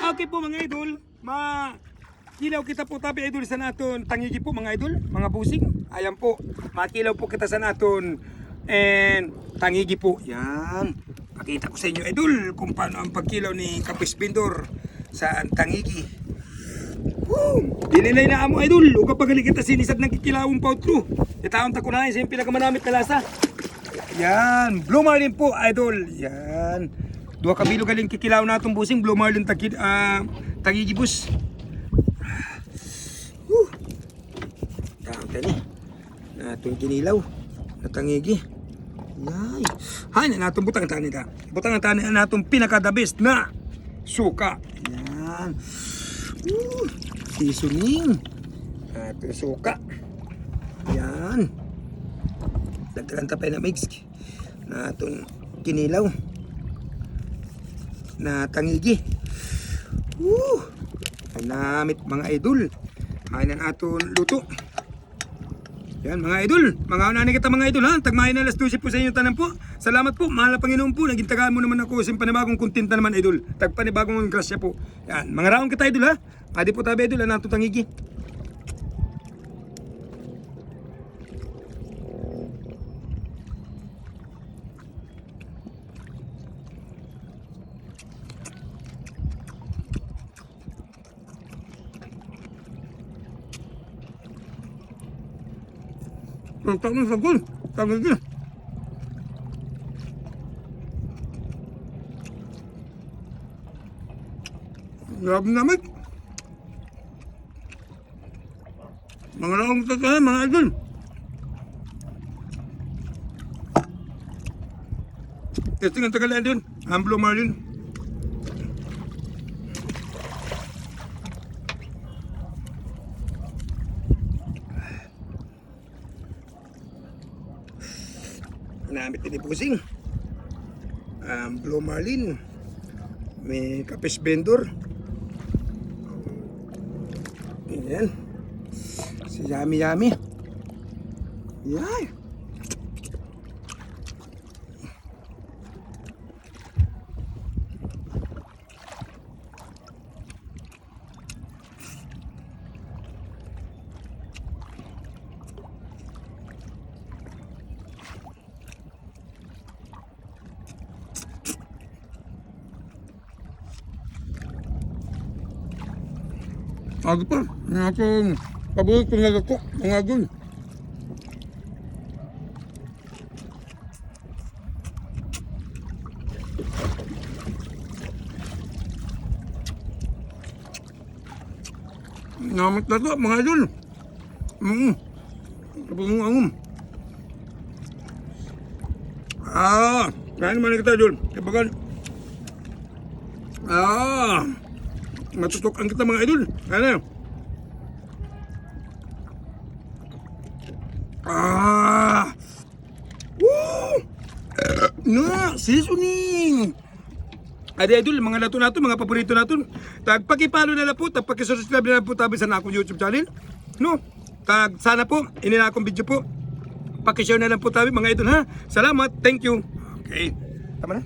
Okay po mga idol, makilaw kita po tabi idol sa naton tangigi po mga idol, mga busing. Ayan po, makilaw po kita sa naton and tangigi po. Yan. Pakita ko sa inyo idol kung paano ang pagkilaw ni Kapis Vendor sa tangigi. Dinilay na amo idol, o kapag kita sinisad ng kikilawong pautro. Itaon ta ko na sa yung pinakamanamit na lasa. Yan, Blue Marlin po idol. Yan. Dua kabilo galing kikilaw na itong busing Blue Marlin tangigi bus. Tama ni. Natong kinilaw na tangigi. Yay. Hay na natong butang tani ta. Butang tani na natong pinaka the best na suka. Yan. Seasoning. Natong suka. Yan. Dagdagan tapay na mix. Natong kinilaw na tangigi. Namit mga idol. Ay na aton luto. Yan mga idol. Mga unani kita mga idol ha. Tagmahin na alas 12 po sa inyo tanan po. Salamat po. Mahal na Panginoon po. Nagintagaan mo naman ako sa panibagong content na naman idol. Tagpanibagong grasya po. Yan. Mga raong kita idol ha. Adi po tabi idol. Ano tangigi. Tawag na sagol. Tawag na. Grabe naman. Mga laong tatahan, mga idol. Testing ang tagalan din. Ang Blue Marlin. Namit ni pusing. Blue Marlin. May Kapis Vendor. Ayan. Si Yummy Yummy. Yan. Ako pa, yung akong paborito na luto, mga idol. Namit na to, mga idol. Kapag-angum. Kain naman kita idol. Kapagan. Matutukan kita mga idol. Ano? Seasoning. Adi idol, mga lato nato, mga paborito nato. Tagpakipalo na lang po, tagpakisubscribe na lang po tabi sa akong YouTube channel. No? Tag sana po, inila akong video po. Pakishare na lang po tabi mga idol ha. Salamat, thank you. Okay. Tama na.